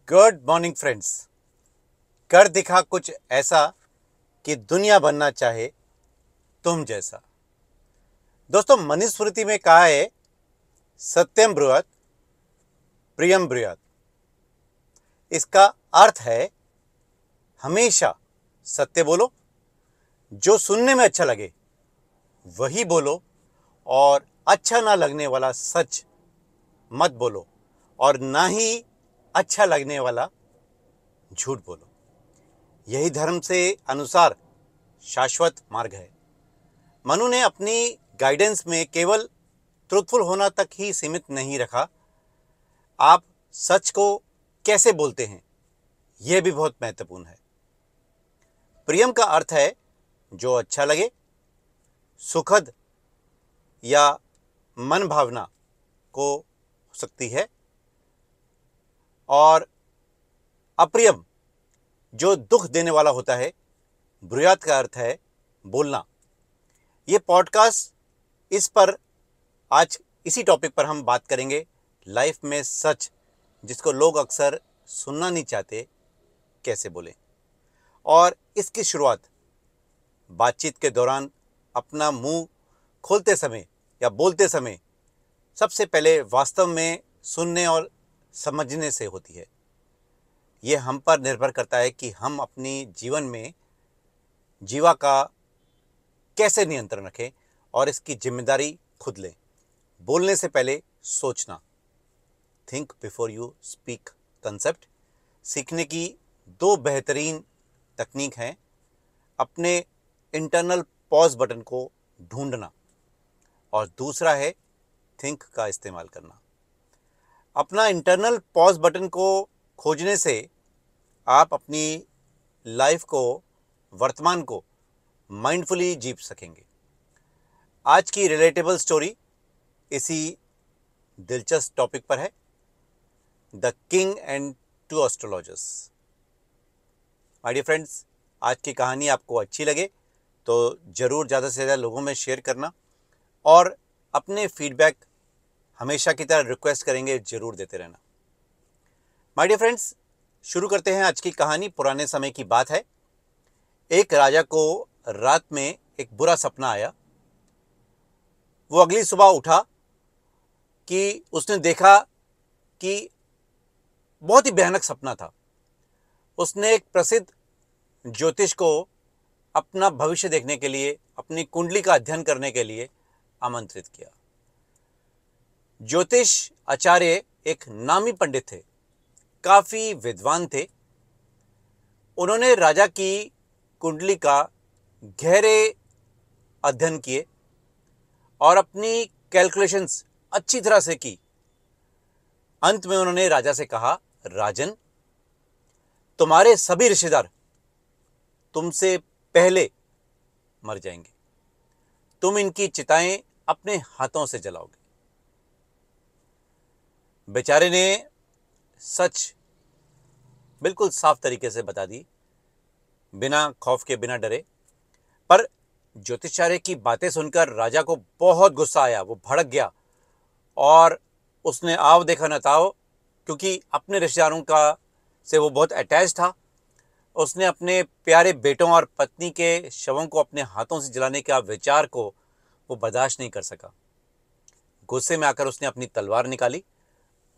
Good morning friends. कर दिखा कुछ ऐसा कि दुनिया बनना चाहे तुम जैसा। दोस्तों, मनुस्मृति में कहा है, सत्यम ब्रुवत प्रियम ब्रूयात। इसका अर्थ है हमेशा सत्य बोलो, जो सुनने में अच्छा लगे वही बोलो, और अच्छा ना लगने वाला सच मत बोलो, और ना ही अच्छा लगने वाला झूठ बोलो। यही धर्म से अनुसार शाश्वत मार्ग है। मनु ने अपनी गाइडेंस में केवल ट्रूथफुल होना तक ही सीमित नहीं रखा। आप सच को कैसे बोलते हैं, यह भी बहुत महत्वपूर्ण है। प्रियम का अर्थ है जो अच्छा लगे, सुखद या मन भावना को हो सकती है, और अप्रियम जो दुख देने वाला होता है। ब्रूयात का अर्थ है बोलना। ये पॉडकास्ट इस पर आज इसी टॉपिक पर हम बात करेंगे, लाइफ में सच जिसको लोग अक्सर सुनना नहीं चाहते, कैसे बोलें। और इसकी शुरुआत बातचीत के दौरान अपना मुंह खोलते समय या बोलते समय सबसे पहले वास्तव में सुनने और समझने से होती है। यह हम पर निर्भर करता है कि हम अपनी जीवन में जीवा का कैसे नियंत्रण रखें और इसकी जिम्मेदारी खुद लें। बोलने से पहले सोचना, think before you speak concept. सीखने की दो बेहतरीन तकनीक हैं, अपने इंटरनल पॉज बटन को ढूंढना, और दूसरा है थिंक का इस्तेमाल करना। अपना इंटरनल पॉज बटन को खोजने से आप अपनी लाइफ को, वर्तमान को माइंडफुली जी सकेंगे। आज की रिलेटेबल स्टोरी इसी दिलचस्प टॉपिक पर है, the king and two astrologers. My dear friends, आज की कहानी आपको अच्छी लगे तो ज़रूर ज़्यादा से ज़्यादा लोगों में शेयर करना, और अपने फीडबैक हमेशा की तरह रिक्वेस्ट करेंगे, ज़रूर देते रहना। माय डियर फ्रेंड्स, शुरू करते हैं आज की कहानी। पुराने समय की बात है। एक राजा को रात में एक बुरा सपना आया। वो अगली सुबह उठा कि उसने देखा कि बहुत ही भयानक सपना था। उसने एक प्रसिद्ध ज्योतिष को अपना भविष्य देखने के लिए, अपनी कुंडली का अध्ययन करने के लिए आमंत्रित किया। ज्योतिष आचार्य एक नामी पंडित थे, काफी विद्वान थे। उन्होंने राजा की कुंडली का गहरे अध्ययन किए और अपनी कैलकुलेशंस अच्छी तरह से की। अंत में उन्होंने राजा से कहा, राजन, तुम्हारे सभी रिश्तेदार तुमसे पहले मर जाएंगे। तुम इनकी चिताएं अपने हाथों से जलाओगे। बेचारे ने सच बिल्कुल साफ तरीके से बता दी, बिना खौफ के, बिना डरे। पर ज्योतिषाचार्य की बातें सुनकर राजा को बहुत गुस्सा आया। वो भड़क गया और उसने आव देखा न ताव, क्योंकि अपने रिश्तेदारों का से वो बहुत अटैच था। उसने अपने प्यारे बेटों और पत्नी के शवों को अपने हाथों से जलाने का विचार को वो बर्दाश्त नहीं कर सका। गुस्से में आकर उसने अपनी तलवार निकाली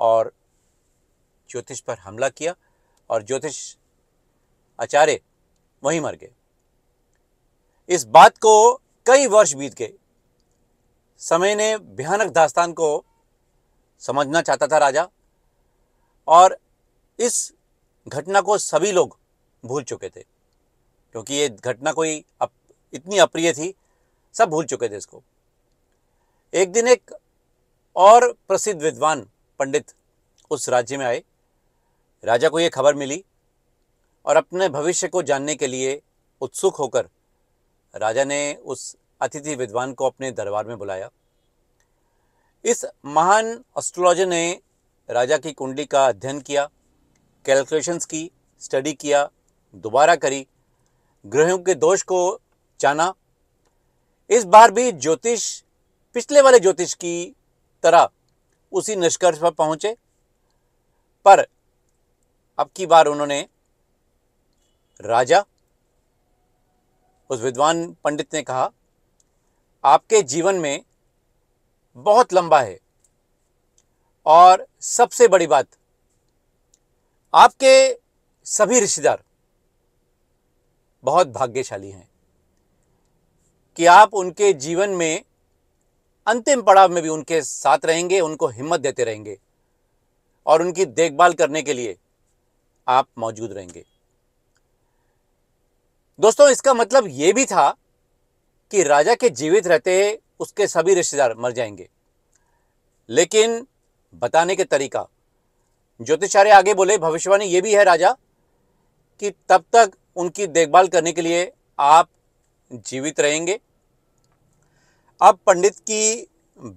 और ज्योतिष पर हमला किया, और ज्योतिष आचार्य वहीं मर गए। इस बात को कई वर्ष बीत गए। समय ने भयानक दास्तान को समझना चाहता था राजा, और इस घटना को सभी लोग भूल चुके थे, क्योंकि ये घटना कोई इतनी अप्रिय थी, सब भूल चुके थे इसको। एक दिन एक और प्रसिद्ध विद्वान पंडित उस राज्य में आए। राजा को यह खबर मिली, और अपने भविष्य को जानने के लिए उत्सुक होकर राजा ने उस अतिथि विद्वान को अपने दरबार में बुलाया। इस महान एस्ट्रोलॉजर ने राजा की कुंडली का अध्ययन किया, कैलकुलेशंस की, स्टडी किया, दोबारा करी, ग्रहों के दोष को जाना। इस बार भी ज्योतिष पिछले वाले ज्योतिष की तरह उसी निष्कर्ष पर पहुंचे, पर अब की बार उन्होंने राजा, उस विद्वान पंडित ने कहा, आपके जीवन में बहुत लंबा है और सबसे बड़ी बात, आपके सभी रिश्तेदार बहुत भाग्यशाली हैं कि आप उनके जीवन में अंतिम पड़ाव में भी उनके साथ रहेंगे, उनको हिम्मत देते रहेंगे और उनकी देखभाल करने के लिए आप मौजूद रहेंगे। दोस्तों, इसका मतलब यह भी था कि राजा के जीवित रहते उसके सभी रिश्तेदार मर जाएंगे, लेकिन बताने के तरीका, ज्योतिषाचार्य आगे बोले, भविष्यवाणी यह भी है राजा कि तब तक उनकी देखभाल करने के लिए आप जीवित रहेंगे। अब पंडित की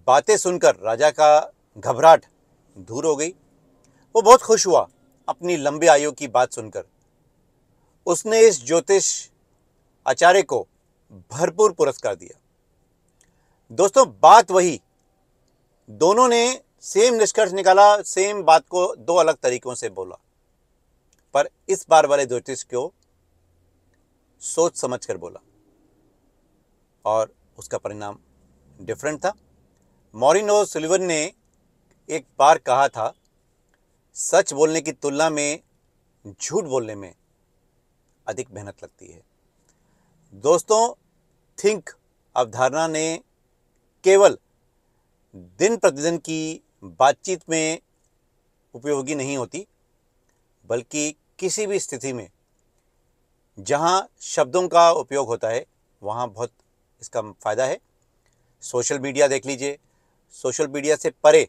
बातें सुनकर राजा का घबराहट दूर हो गई। वो बहुत खुश हुआ अपनी लंबी आयु की बात सुनकर। उसने इस ज्योतिष आचार्य को भरपूर पुरस्कार दिया। दोस्तों, बात वही, दोनों ने सेम निष्कर्ष निकाला, सेम बात को दो अलग तरीकों से बोला, पर इस बार वाले ज्योतिष को सोच समझकर बोला और उसका परिणाम डिफरेंट था। मॉरिन ओ'सुलिवन ने एक बार कहा था, सच बोलने की तुलना में झूठ बोलने में अधिक मेहनत लगती है। दोस्तों, थिंक अवधारणा ने केवल दिन प्रतिदिन की बातचीत में उपयोगी नहीं होती, बल्कि किसी भी स्थिति में जहां शब्दों का उपयोग होता है वहां बहुत इसका फायदा है। सोशल मीडिया देख लीजिए, सोशल मीडिया से परे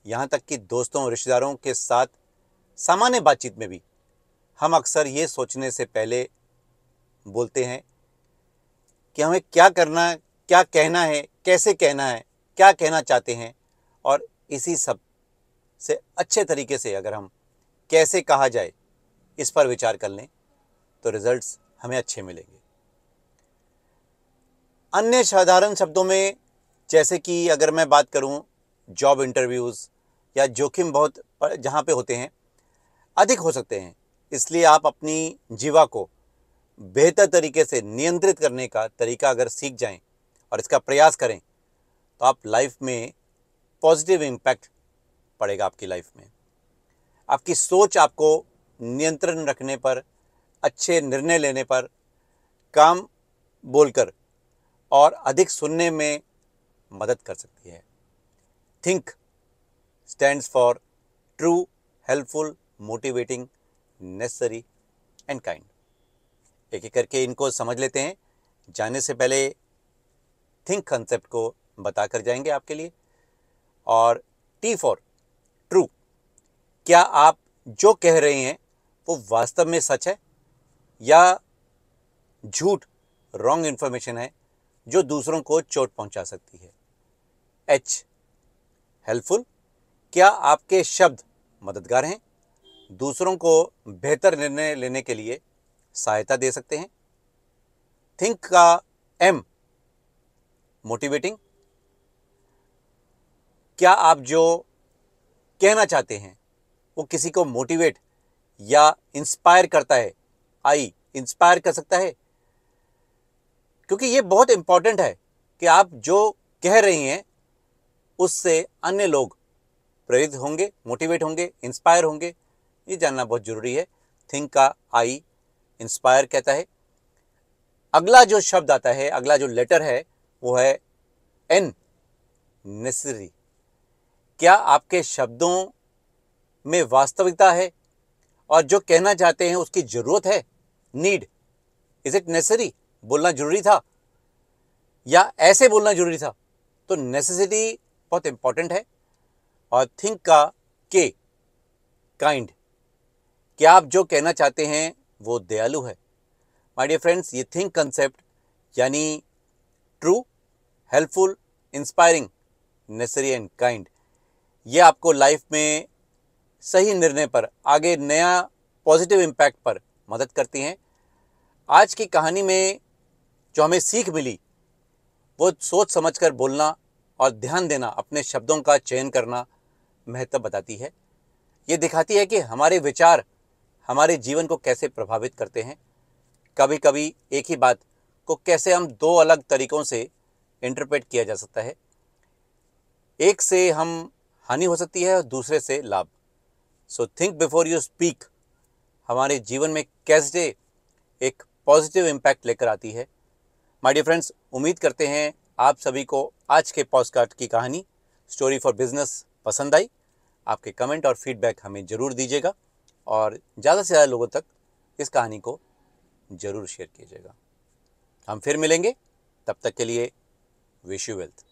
यहाँ तक कि दोस्तों, रिश्तेदारों के साथ सामान्य बातचीत में भी हम अक्सर ये सोचने से पहले बोलते हैं कि हमें क्या करना, क्या कहना है, कैसे कहना है, क्या कहना चाहते हैं, और इसी सब से अच्छे तरीके से अगर हम कैसे कहा जाए इस पर विचार कर लें तो रिजल्ट्स हमें अच्छे मिलेंगे। अन्य साधारण शब्दों में, जैसे कि अगर मैं बात करूं, जॉब इंटरव्यूज़ या जोखिम बहुत जहां पे होते हैं अधिक हो सकते हैं, इसलिए आप अपनी जीवा को बेहतर तरीके से नियंत्रित करने का तरीका अगर सीख जाएं और इसका प्रयास करें तो आप लाइफ में पॉजिटिव इम्पैक्ट पड़ेगा। आपकी लाइफ में आपकी सोच आपको नियंत्रण रखने पर, अच्छे निर्णय लेने पर, काम बोलकर और अधिक सुनने में मदद कर सकती है। Think stands for true, helpful, motivating, necessary and kind. एक एक करके इनको समझ लेते हैं। जाने से पहले थिंक कंसेप्ट को बताकर जाएंगे आपके लिए। और टी फॉर ट्रू, क्या आप जो कह रहे हैं वो वास्तव में सच है या झूठ, रॉन्ग इन्फॉर्मेशन है जो दूसरों को चोट पहुंचा सकती है। एच हेल्पफुल, क्या आपके शब्द मददगार हैं, दूसरों को बेहतर निर्णय लेने के लिए सहायता दे सकते हैं। थिंक का एम मोटिवेटिंग, क्या आप जो कहना चाहते हैं वो किसी को मोटिवेट या इंस्पायर करता है। आई इंस्पायर कर सकता है, क्योंकि ये बहुत इंपॉर्टेंट है कि आप जो कह रही हैं उससे अन्य लोग प्रेरित होंगे, मोटिवेट होंगे, इंस्पायर होंगे। ये जानना बहुत जरूरी है। थिंक का आई इंस्पायर कहता है। अगला जो शब्द आता है, अगला जो लेटर है वो है एन, नेसेसरी। क्या आपके शब्दों में वास्तविकता है और जो कहना चाहते हैं उसकी जरूरत है। नीड, इज इट नेसेसरी, बोलना जरूरी था या ऐसे बोलना जरूरी था। तो नेसेसिटी बहुत इंपॉर्टेंट है। और थिंक का के, काइंड, क्या आप जो कहना चाहते हैं वो दयालु है। माय डियर फ्रेंड्स, ये थिंक कंसेप्ट यानी true, helpful, inspiring, necessary and kind, ये आपको लाइफ में सही निर्णय पर, आगे नया पॉजिटिव इम्पैक्ट पर मदद करती हैं। आज की कहानी में जो हमें सीख मिली वो सोच समझकर बोलना और ध्यान देना, अपने शब्दों का चयन करना महत्व बताती है। ये दिखाती है कि हमारे विचार हमारे जीवन को कैसे प्रभावित करते हैं। कभी कभी एक ही बात को कैसे हम दो अलग तरीकों से इंटरप्रेट किया जा सकता है। एक से हम हानि हो सकती है और दूसरे से लाभ। So think before you speak हमारे जीवन में कैसे एक पॉजिटिव इम्पैक्ट लेकर आती है। माय डियर फ्रेंड्स, उम्मीद करते हैं आप सभी को आज के पॉडकास्ट की कहानी स्टोरी फॉर बिजनेस पसंद आई। आपके कमेंट और फीडबैक हमें ज़रूर दीजिएगा और ज़्यादा से ज़्यादा लोगों तक इस कहानी को ज़रूर शेयर कीजिएगा। हम फिर मिलेंगे, तब तक के लिए विश यू वेल्थ।